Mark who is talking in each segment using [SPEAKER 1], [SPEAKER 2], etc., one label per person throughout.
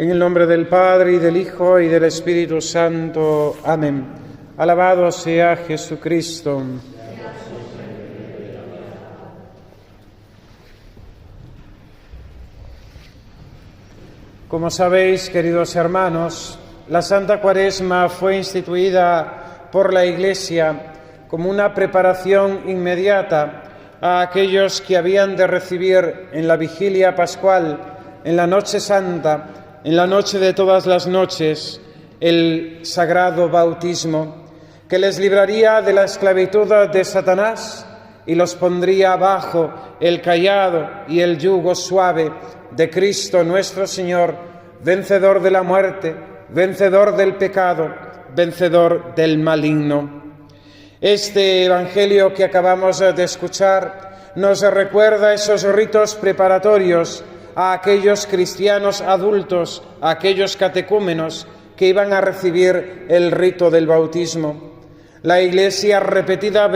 [SPEAKER 1] En el nombre del Padre, y del Hijo, y del Espíritu Santo. Amén. Alabado sea Jesucristo. Como sabéis, queridos hermanos, la Santa Cuaresma fue instituida por la Iglesia como una preparación inmediata a aquellos que habían de recibir en la vigilia pascual, en la Noche Santa, en la noche de todas las noches, el sagrado bautismo, que les libraría de la esclavitud de Satanás y los pondría bajo el cayado y el yugo suave de Cristo nuestro Señor, vencedor de la muerte, vencedor del pecado, vencedor del maligno. Este Evangelio que acabamos de escuchar nos recuerda esos ritos preparatorios a aquellos cristianos adultos, a aquellos catecúmenos que iban a recibir el rito del bautismo. La Iglesia repetidas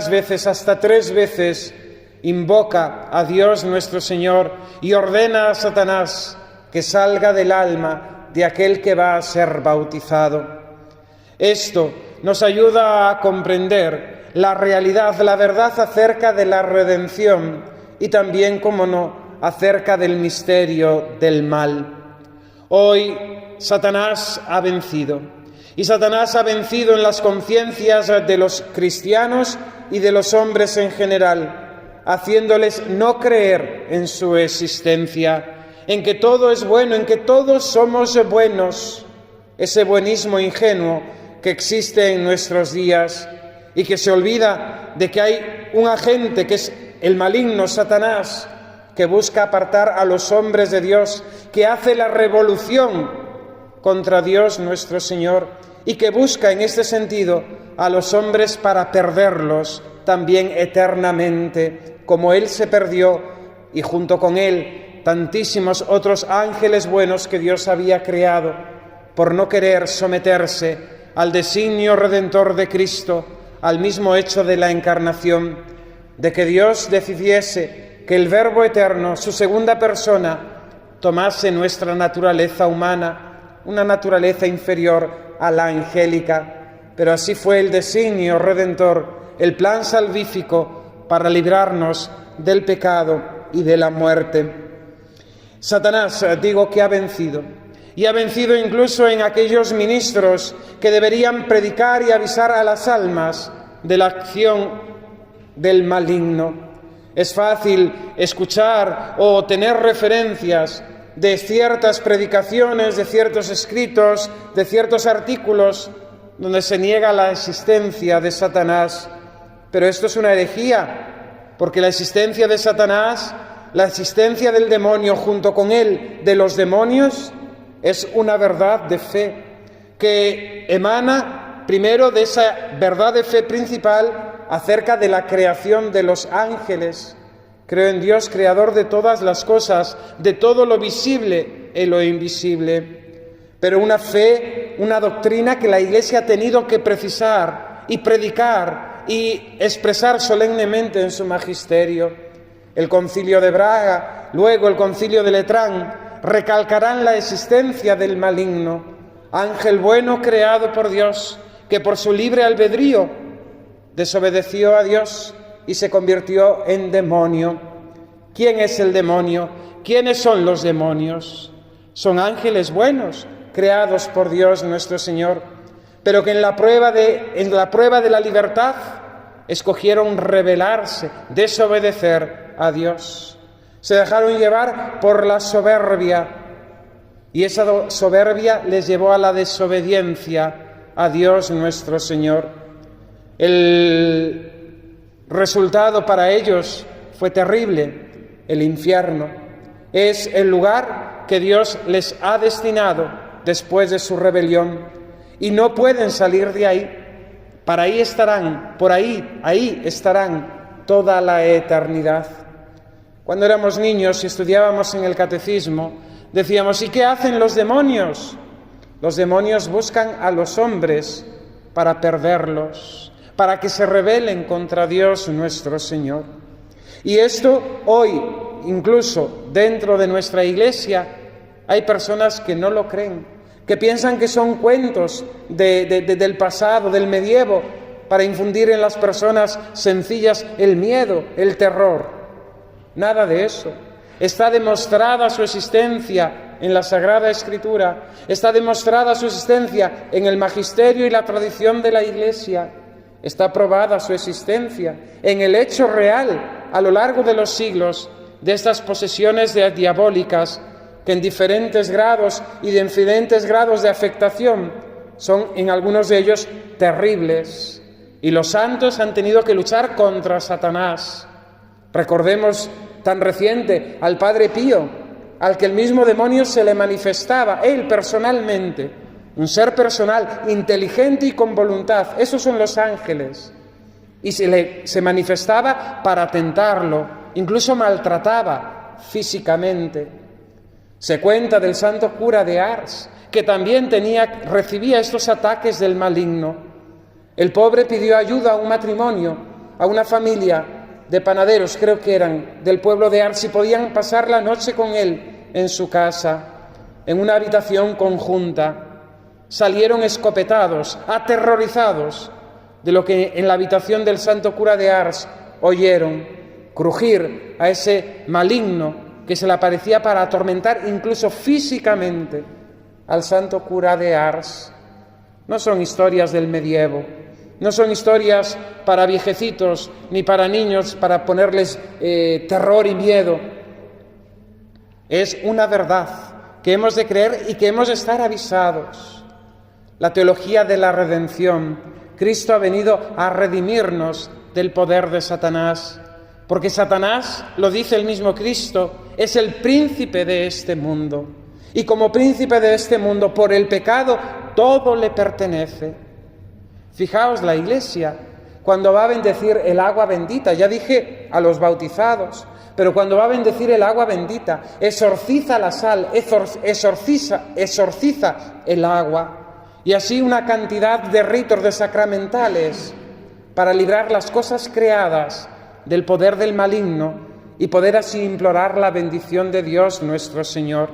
[SPEAKER 1] veces, hasta 3 veces, invoca a Dios nuestro Señor y ordena a Satanás que salga del alma de aquel que va a ser bautizado. Esto nos ayuda a comprender la realidad, la verdad acerca de la redención y también, como no, acerca del misterio del mal. Hoy Satanás ha vencido, y Satanás ha vencido en las conciencias de los cristianos y de los hombres en general, haciéndoles no creer en su existencia, en que todo es bueno, en que todos somos buenos, ese buenismo ingenuo que existe en nuestros días y que se olvida de que hay un agente que es el maligno Satanás, que busca apartar a los hombres de Dios, que hace la revolución contra Dios nuestro Señor y que busca en este sentido a los hombres para perderlos también eternamente, como Él se perdió y junto con Él tantísimos otros ángeles buenos que Dios había creado por no querer someterse al designio redentor de Cristo, al mismo hecho de la encarnación, de que Dios decidiese que el Verbo eterno, su segunda persona, tomase nuestra naturaleza humana, una naturaleza inferior a la angélica. Pero así fue el designio redentor, el plan salvífico para librarnos del pecado y de la muerte. Satanás, digo que ha vencido, y ha vencido incluso en aquellos ministros que deberían predicar y avisar a las almas de la acción del maligno. Es fácil escuchar o tener referencias de ciertas predicaciones, de ciertos escritos, de ciertos artículos donde se niega la existencia de Satanás. Pero esto es una herejía, porque la existencia de Satanás, la existencia del demonio junto con él, de los demonios, es una verdad de fe que emana primero de esa verdad de fe principal acerca de la creación de los ángeles. Creo en Dios, creador de todas las cosas, de todo lo visible y lo invisible. Pero una fe, una doctrina que la Iglesia ha tenido que precisar y predicar y expresar solemnemente en su magisterio. El Concilio de Braga, luego el Concilio de Letrán, recalcarán la existencia del maligno, ángel bueno creado por Dios, que por su libre albedrío desobedeció a Dios y se convirtió en demonio. ¿Quién es el demonio? ¿Quiénes son los demonios? Son ángeles buenos, creados por Dios nuestro Señor, pero que en la prueba de la libertad escogieron rebelarse, desobedecer a Dios. Se dejaron llevar por la soberbia, y esa soberbia les llevó a la desobediencia a Dios nuestro Señor. El resultado para ellos fue terrible. El infierno es el lugar que Dios les ha destinado después de su rebelión y no pueden salir de ahí. Para ahí estarán, ahí estarán toda la eternidad. Cuando éramos niños y estudiábamos en el catecismo, decíamos: ¿y qué hacen los demonios? Los demonios buscan a los hombres para perderlos, para que se rebelen contra Dios nuestro Señor. Y esto hoy, incluso dentro de nuestra Iglesia, Hay personas que no lo creen, que piensan que son cuentos del pasado, del medievo, para infundir en las personas sencillas el miedo, el terror. Nada de eso. Está demostrada su existencia en la Sagrada Escritura, está demostrada su existencia en el magisterio y la tradición de la Iglesia, está probada su existencia en el hecho real a lo largo de los siglos de estas posesiones diabólicas que en diferentes grados y de diferentes grados de afectación son en algunos de ellos terribles. Y los santos han tenido que luchar contra Satanás. Recordemos tan reciente al Padre Pío, al que el mismo demonio se le manifestaba, él personalmente, un ser personal, inteligente y con voluntad. Esos son los ángeles. Y se manifestaba para tentarlo, incluso maltrataba físicamente. Se cuenta del santo cura de Ars, que también recibía estos ataques del maligno. El pobre pidió ayuda a un matrimonio, a una familia de panaderos, creo que eran, del pueblo de Ars, si podían pasar la noche con él en su casa, en una habitación conjunta. Salieron escopetados, aterrorizados de lo que en la habitación del santo cura de Ars oyeron, crujir a ese maligno que se le aparecía para atormentar incluso físicamente al santo cura de Ars. No son historias del medievo, no son historias para viejecitos ni para niños para ponerles terror y miedo. Es una verdad que hemos de creer y que hemos de estar avisados. La teología de la redención. Cristo ha venido a redimirnos del poder de Satanás, porque Satanás, lo dice el mismo Cristo, es el príncipe de este mundo. Y como príncipe de este mundo, por el pecado, todo le pertenece. Fijaos, la Iglesia, cuando va a bendecir el agua bendita, ya dije a los bautizados, pero cuando va a bendecir el agua bendita, exorciza la sal, exorciza el agua, y así una cantidad de ritos, de sacramentales, para librar las cosas creadas del poder del maligno y poder así implorar la bendición de Dios nuestro Señor.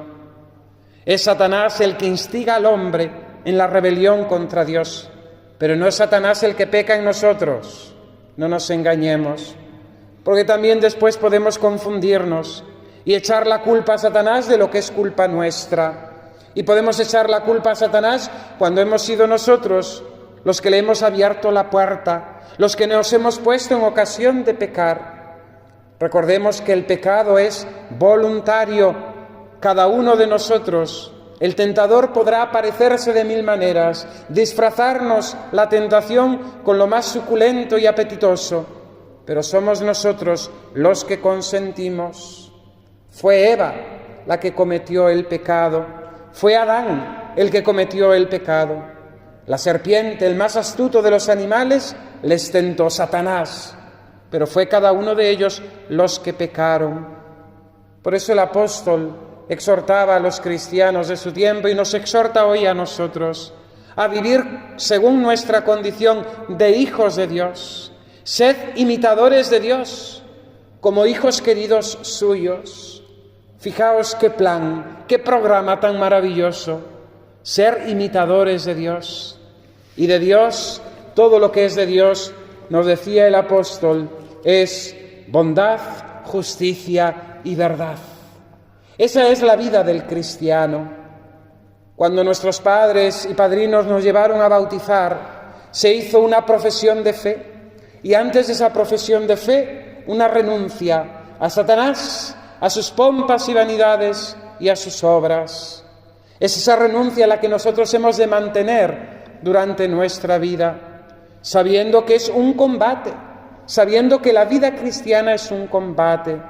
[SPEAKER 1] Es Satanás el que instiga al hombre en la rebelión contra Dios, pero no es Satanás el que peca en nosotros, no nos engañemos, porque también después podemos confundirnos y echar la culpa a Satanás de lo que es culpa nuestra. Y podemos echar la culpa a Satanás cuando hemos sido nosotros los que le hemos abierto la puerta, los que nos hemos puesto en ocasión de pecar. Recordemos que el pecado es voluntario, cada uno de nosotros. El tentador podrá aparecerse de mil maneras, disfrazarnos la tentación con lo más suculento y apetitoso, pero somos nosotros los que consentimos. Fue Eva la que cometió el pecado, fue Adán el que cometió el pecado. La serpiente, el más astuto de los animales, les tentó Satanás, pero fue cada uno de ellos los que pecaron. Por eso el apóstol exhortaba a los cristianos de su tiempo y nos exhorta hoy a nosotros a vivir según nuestra condición de hijos de Dios. Sed imitadores de Dios, como hijos queridos suyos. Fijaos qué plan, qué programa tan maravilloso. Ser imitadores de Dios. Y de Dios, todo lo que es de Dios, nos decía el apóstol, es bondad, justicia y verdad. Esa es la vida del cristiano. Cuando nuestros padres y padrinos nos llevaron a bautizar, se hizo una profesión de fe, y antes de esa profesión de fe, una renuncia a Satanás, a sus pompas y vanidades y a sus obras. Es esa renuncia la que nosotros hemos de mantener durante nuestra vida, sabiendo que es un combate, sabiendo que la vida cristiana es un combate.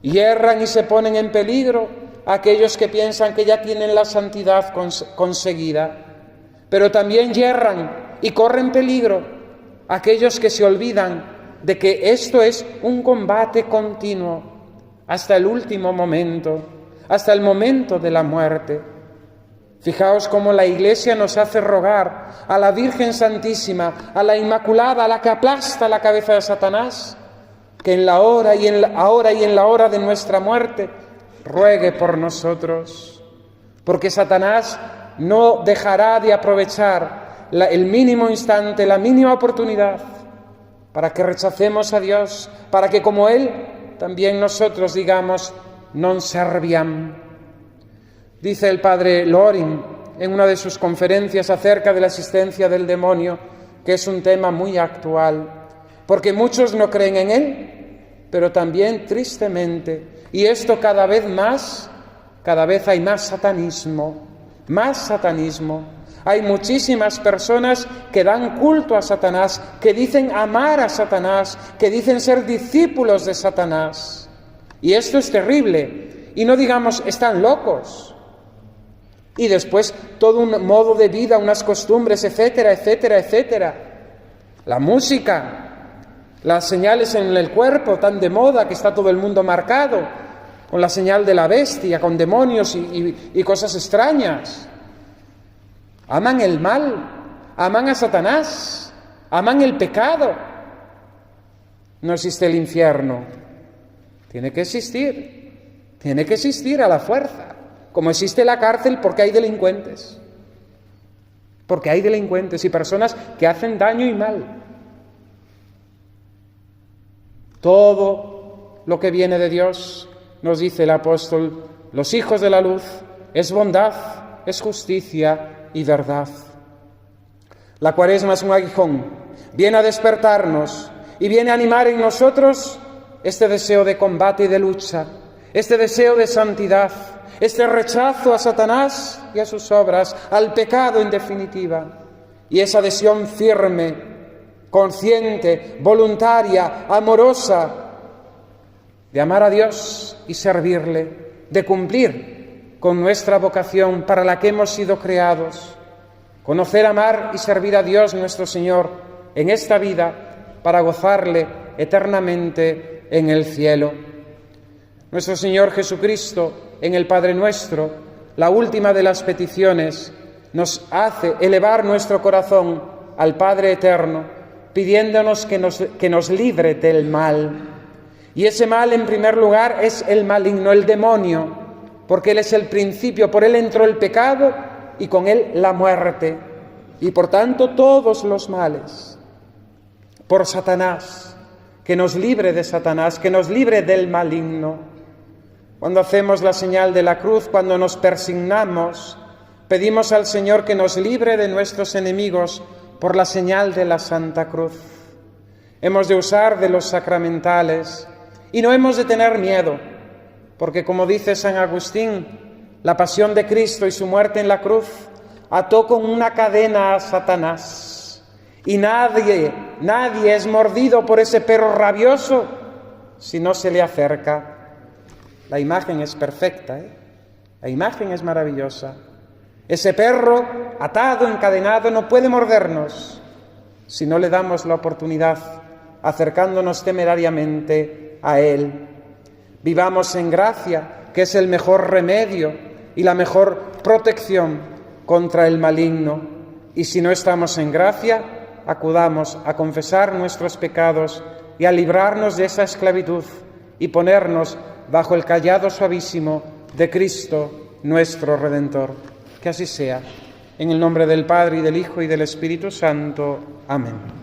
[SPEAKER 1] Hierran y se ponen en peligro aquellos que piensan que ya tienen la santidad conseguida, pero también yerran y corren peligro aquellos que se olvidan de que esto es un combate continuo hasta el último momento, hasta el momento de la muerte. Fijaos cómo la Iglesia nos hace rogar a la Virgen Santísima, a la Inmaculada, a la que aplasta la cabeza de Satanás, que en la hora y en la hora de nuestra muerte ruegue por nosotros. porque Satanás no dejará de aprovechar el mínimo instante, la mínima oportunidad para que rechacemos a Dios, para que como Él, también nosotros digamos non serviam. Dice el padre Loring en una de sus conferencias acerca de la existencia del demonio, que es un tema muy actual, porque muchos no creen en él, pero también tristemente, y esto cada vez hay más satanismo, Hay muchísimas personas que dan culto a Satanás, que dicen amar a Satanás, que dicen ser discípulos de Satanás. Y esto es terrible. Y no digamos, están locos. Y después todo un modo de vida, unas costumbres, etcétera, etcétera, etcétera. La música, las señales en el cuerpo tan de moda que está todo el mundo marcado, con la señal de la bestia, con demonios y cosas extrañas. Aman el mal, aman a Satanás, aman el pecado. No existe el infierno. Tiene que existir a la fuerza. Como existe la cárcel porque hay delincuentes. Porque hay delincuentes y personas que hacen daño y mal. Todo lo que viene de Dios, nos dice el apóstol, los hijos de la luz, es bondad, es justicia y verdad. La Cuaresma es un aguijón, viene a despertarnos y viene a animar en nosotros este deseo de combate y de lucha, este deseo de santidad, este rechazo a Satanás y a sus obras, al pecado en definitiva, y esa adhesión firme, consciente, voluntaria, amorosa, de amar a Dios y servirle, de cumplir con nuestra vocación para la que hemos sido creados, conocer, amar y servir a Dios nuestro Señor en esta vida para gozarle eternamente en el cielo. Nuestro Señor Jesucristo, en el Padre Nuestro, la última de las peticiones, nos hace elevar nuestro corazón al Padre Eterno, pidiéndonos que nos libre del mal. Y ese mal, en primer lugar, es el maligno, el demonio, porque él es el principio, por él entró el pecado y con él la muerte, y por tanto todos los males. Por Satanás, que nos libre de Satanás, que nos libre del maligno. Cuando hacemos la señal de la cruz, cuando nos persignamos, pedimos al Señor que nos libre de nuestros enemigos por la señal de la Santa Cruz. Hemos de usar de los sacramentales y no hemos de tener miedo, porque como dice San Agustín, la pasión de Cristo y su muerte en la cruz ató con una cadena a Satanás. Y nadie es mordido por ese perro rabioso si no se le acerca. La imagen es perfecta, La imagen es maravillosa. Ese perro atado, encadenado, no puede mordernos si no le damos la oportunidad, acercándonos temerariamente a él. Vivamos en gracia, que es el mejor remedio y la mejor protección contra el maligno. Y si no estamos en gracia, acudamos a confesar nuestros pecados y a librarnos de esa esclavitud y ponernos bajo el cayado suavísimo de Cristo, nuestro Redentor. Que así sea. En el nombre del Padre, y del Hijo, y del Espíritu Santo. Amén.